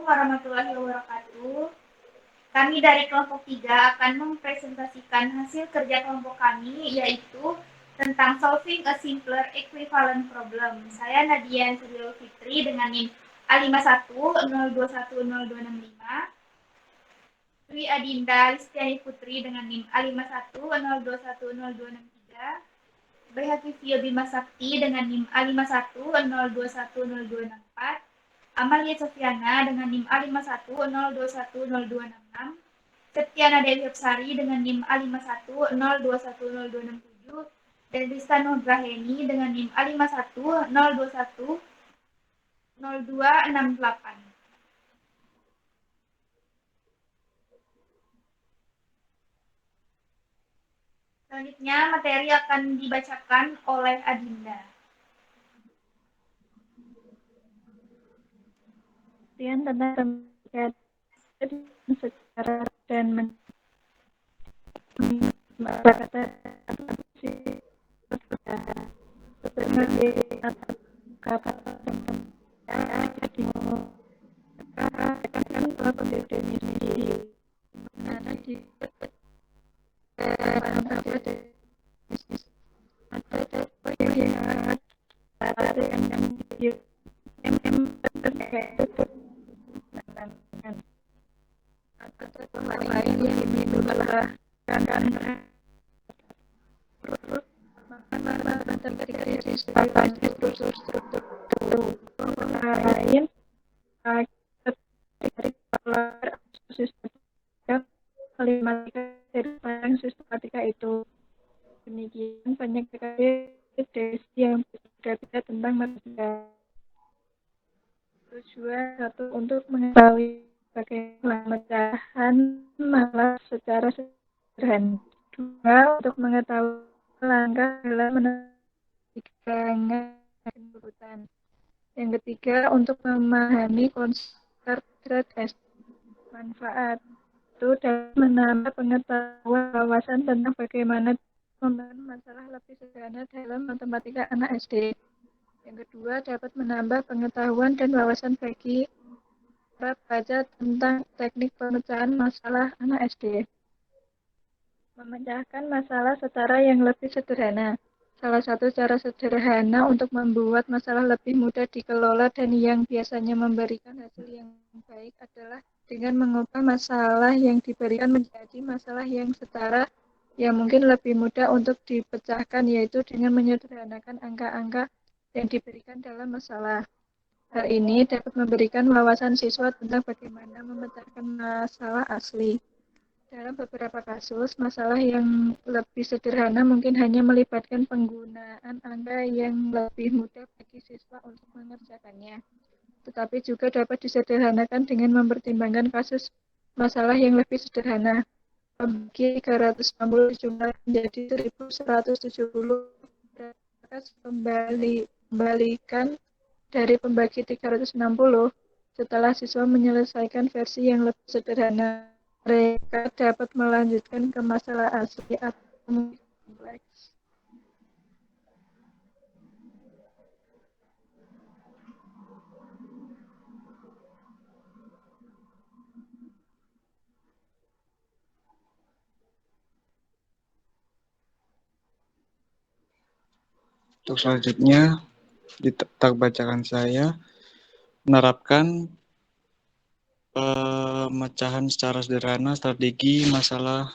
warahmatullahi wabarakatuh. Kami dari kelompok 3 akan mempresentasikan hasil kerja kelompok kami, yaitu tentang solving a simpler equivalent problem. Saya Nadia Suryo Fitri dengan NIM A5102100265. Dwi Adinda Listiani Putri dengan NIM A5102100263. Behakivio Bima Sakti dengan NIM A5102100264. Amalia Sofiana dengan NIM A5102100266. Septiana Dewi Hepsari dengan NIM A5102100267. Dan Rista Nugraheni dengan NIM A5102100268. Selanjutnya materi akan dibacakan oleh Adinda. Kemudian tentang secara dan sistematika itu. Demikian banyak sekali definisi yang berbeda tentang matematika. Tujuan satu untuk mengetahui bagaimana pecahan masalah secara sederhana. Dua, untuk mengetahui langkah dalam menentukan urutan. Yang ketiga, untuk memahami konsep test. Manfaat itu dapat menambah pengetahuan wawasan tentang bagaimana membangun masalah lebih sederhana dalam matematika anak SD. Yang kedua, dapat menambah pengetahuan dan wawasan bagi para pelajar tentang teknik pemecahan masalah anak SD. Memecahkan masalah secara yang lebih sederhana. Salah satu cara sederhana untuk membuat masalah lebih mudah dikelola dan yang biasanya memberikan hasil yang baik adalah dengan mengubah masalah yang diberikan menjadi masalah yang setara yang mungkin lebih mudah untuk dipecahkan, yaitu dengan menyederhanakan angka-angka yang diberikan dalam masalah. Hal ini dapat memberikan wawasan siswa tentang bagaimana memecahkan masalah asli. Dalam beberapa kasus, masalah yang lebih sederhana mungkin hanya melibatkan penggunaan angka yang lebih mudah bagi siswa untuk mengerjakannya. Tetapi juga dapat disederhanakan dengan mempertimbangkan kasus masalah yang lebih sederhana. Membagi 360 jumlah menjadi 1170, kembalikan dari pembagi 360, setelah siswa menyelesaikan versi yang lebih sederhana, mereka dapat melanjutkan ke masalah asli atau kompleks. Untuk selanjutnya, bacakan saya menerapkan pemecahan secara sederhana strategi masalah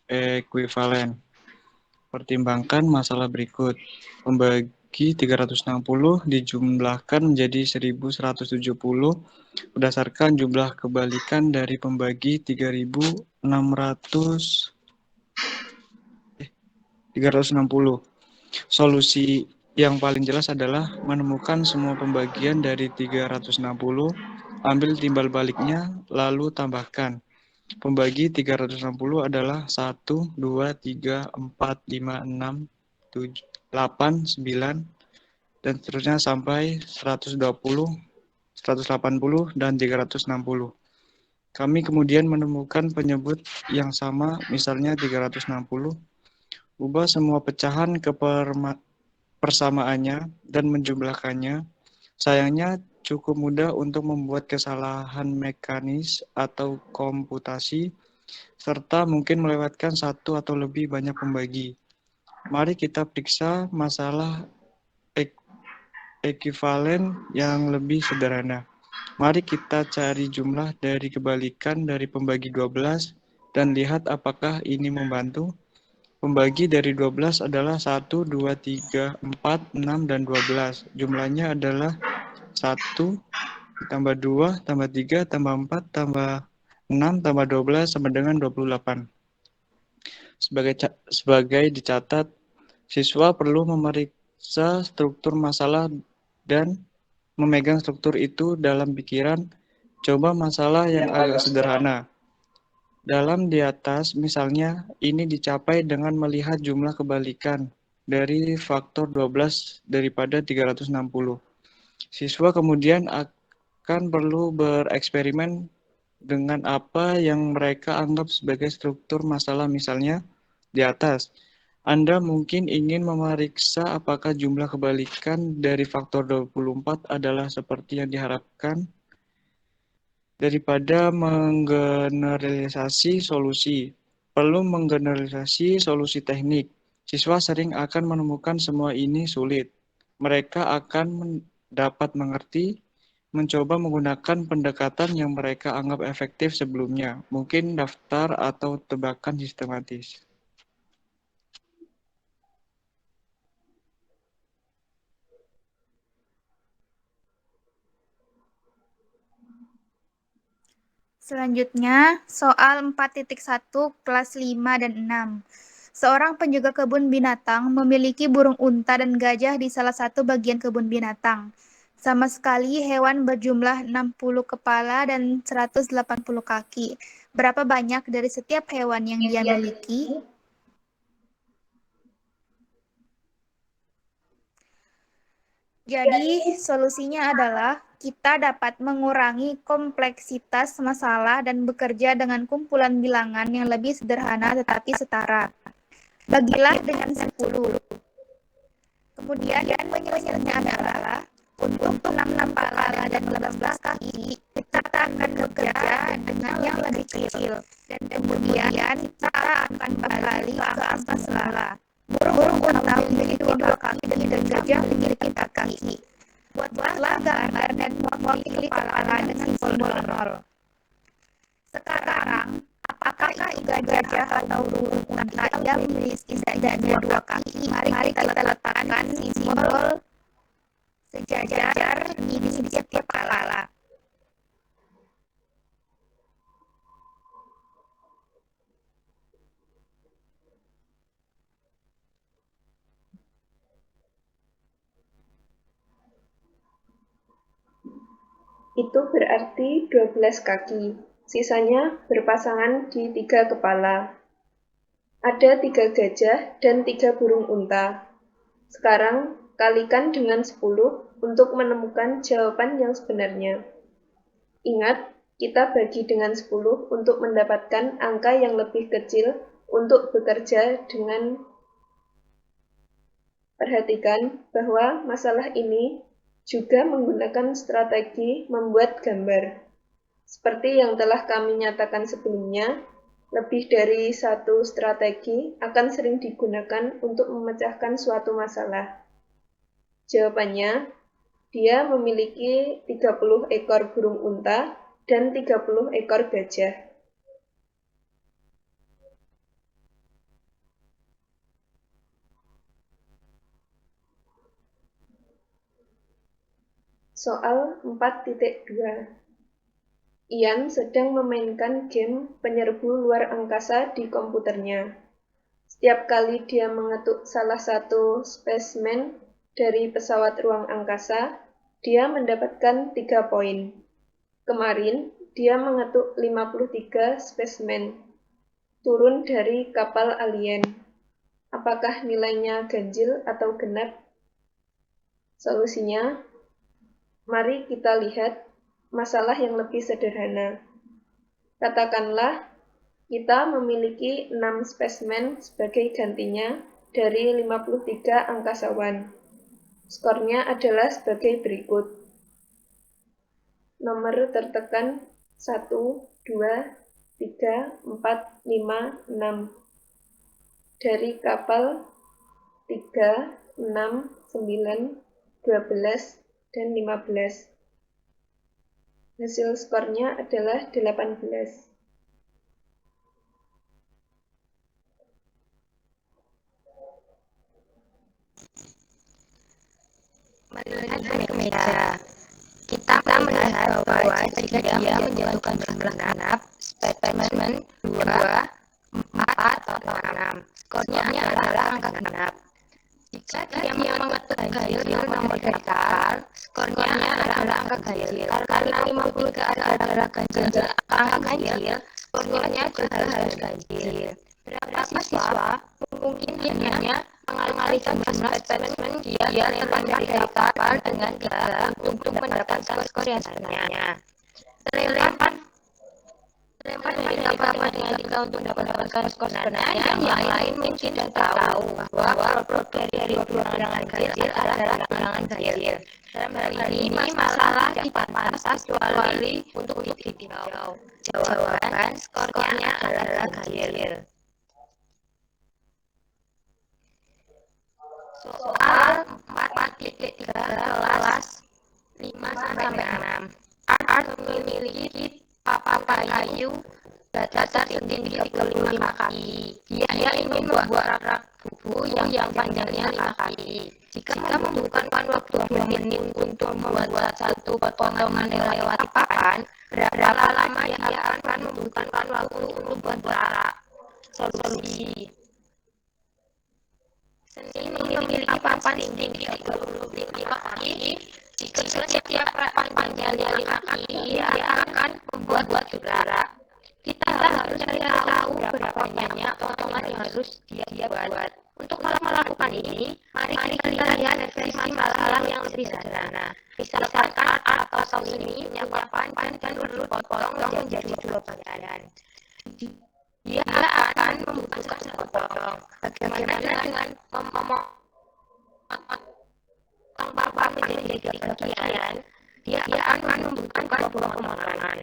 ekuivalen. Pertimbangkan masalah berikut. Pembagi 360 dijumlahkan menjadi 1170 berdasarkan jumlah kebalikan dari pembagi 360. Solusi yang paling jelas adalah menemukan semua pembagian dari 360, ambil timbal baliknya, lalu tambahkan. Pembagi 360 adalah 1, 2, 3, 4, 5, 6, 7, 8, 9, dan seterusnya sampai 120, 180, dan 360. Kami kemudian menemukan penyebut yang sama, misalnya 360. Ubah semua pecahan ke persamaannya dan menjumlahkannya. Sayangnya cukup mudah untuk membuat kesalahan mekanis atau komputasi, serta mungkin melewatkan satu atau lebih banyak pembagi. Mari kita periksa masalah ekuivalen yang lebih sederhana. Mari kita cari jumlah dari kebalikan dari pembagi 12 dan lihat apakah ini membantu. Pembagi dari 12 adalah 1, 2, 3, 4, 6, dan 12. Jumlahnya adalah 1, tambah 2, tambah 3, tambah 4, tambah 6, tambah 12, sama dengan 28. Sebagai dicatat, siswa perlu memeriksa struktur masalah dan memegang struktur itu dalam pikiran. Coba masalah yang agak sederhana. Dalam di atas, misalnya, ini dicapai dengan melihat jumlah kebalikan dari faktor 12 daripada 360. Siswa kemudian akan perlu bereksperimen dengan apa yang mereka anggap sebagai struktur masalah, misalnya di atas. Anda mungkin ingin memeriksa apakah jumlah kebalikan dari faktor 24 adalah seperti yang diharapkan. Daripada menggeneralisasi solusi, perlu menggeneralisasi solusi teknik. Siswa sering akan menemukan semua ini sulit. Mereka akan dapat mengerti, mencoba menggunakan pendekatan yang mereka anggap efektif sebelumnya, mungkin daftar atau tebakan sistematis. Selanjutnya, soal 4.1 kelas 5 dan 6. Seorang penjaga kebun binatang memiliki burung unta dan gajah di salah satu bagian kebun binatang. Sama sekali hewan berjumlah 60 kepala dan 180 kaki. Berapa banyak dari setiap hewan yang dia miliki? Jadi, solusinya adalah kita dapat mengurangi kompleksitas masalah dan bekerja dengan kumpulan bilangan yang lebih sederhana tetapi setara. Bagilah dengan 10. Kemudian penyelesaiannya adalah untuk 6 kepala dan 12 kaki, kita akan bekerja dengan yang lebih kecil. Dan kemudian kita akan kembali ke angka semula. Burung unta memiliki 2 kaki dan gajah memiliki 4 kaki. Buatlah gambar dan mewakili kepala dengan simbol 0. Sekarang, apakah itu gajah atau burung unta yang memiliki setidaknya 2 kaki? Mari kita letakkan simbol sejajar ini di setiap kepala. Itu berarti 12 kaki, sisanya berpasangan di 3 kepala. Ada 3 gajah dan 3 burung unta. Sekarang, kalikan dengan 10 untuk menemukan jawaban yang sebenarnya. Ingat, kita bagi dengan 10 untuk mendapatkan angka yang lebih kecil untuk bekerja dengan. Perhatikan bahwa masalah ini juga menggunakan strategi membuat gambar. Seperti yang telah kami nyatakan sebelumnya, lebih dari satu strategi akan sering digunakan untuk memecahkan suatu masalah. Jawabannya, dia memiliki 30 ekor burung unta dan 30 ekor gajah. Soal 4.2. Ian sedang memainkan game penyerbu luar angkasa di komputernya. Setiap kali dia mengetuk salah satu spesimen dari pesawat ruang angkasa, dia mendapatkan 3 poin. Kemarin, dia mengetuk 53 spesimen, turun dari kapal alien. Apakah nilainya ganjil atau genap? Solusinya, mari kita lihat masalah yang lebih sederhana. Katakanlah kita memiliki 6 spesimen sebagai gantinya dari 53 angkasawan. Skornya adalah sebagai berikut. nomor tertekan 1, 2, 3, 4, 5, 6. Dari kapal 3, 6, 9, 12, dan 15. Hasil skornya adalah 18. Melihat ke meja, kita melihat bahwa jika dia menjatuhkan jumlah genap, spesimen 2, 4, atau 6, skornya adalah angka genap. Jika dia mengetuk ganjil nomor dari kapal, skornya adalah angka ganjil. Karena 53 adalah angka ganjil, skornya juga harus ganjil. Berapa siswa mungkin hanya mengalihkan jumlah spesimen dia lempar dari kapal dengan 3 untuk mendapatkan skor yang sebenarnya. Lempar dari kapal dengan 3 untuk mendapatkan skor sebenarnya, yang lain mungkin sudah tahu bahwa produk dari dua bilangan ganjil adalah bilangan ganjil. Dalam hal ini masalah tidak pantas kecuali untuk ditinjau. Jawaban skornya adalah ganjil. Soal 4.3 kelas 5-6. Art memiliki papan kayu dasar setinggi 35 kaki. Dia ingin membuat rak buku yang panjangnya 5 kaki. Jika membutuhkan waktu 2 menit untuk membuat satu potongan lewat papan, berapa lama dia akan membutuhkan waktu untuk membuat rak? Solusi. Seni memiliki papan setinggi 35 kaki. Jika setiap panjangnya 5 kaki, dia akan membuat rak. Kita harus cari tahu berapa banyak potongan yang harus dia buat. Untuk melakukan ini, mari kita lihat versi masalah yang lebih sederhana. Misalkan art atau saus ini punya papan dan perlu potong menjadi 2 bagian. Dia akan membutuhkan 1 potong. Bagaimana dengan memotong papan menjadi 3 bagian? Dia akan membutuhkan 2 potongan.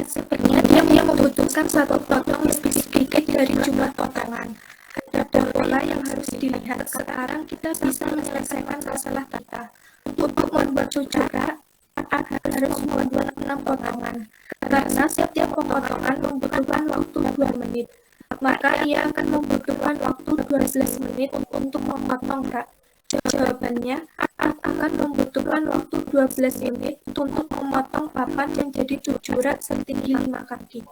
Sebenarnya dia membutuhkan 1 potong lebih sedikit dari jumlah potongan. Ada pola yang harus dilihat. Sekarang kita bisa menyelesaikan masalah kita. Untuk membuat sucara, harus membuat 6 potongan. Karena setiap potongan membutuhkan waktu 2 menit. Maka ia akan membutuhkan waktu 12 menit untuk memotong rak. Jawabannya akan membutuhkan waktu 12 menit untuk memotong papan yang jadi 7 rak setinggi 5 kaki.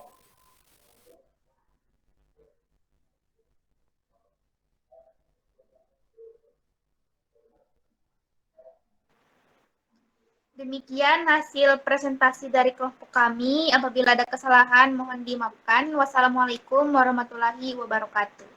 Demikian hasil presentasi dari kelompok kami. Apabila ada kesalahan, mohon dimaafkan. Wassalamualaikum warahmatullahi wabarakatuh.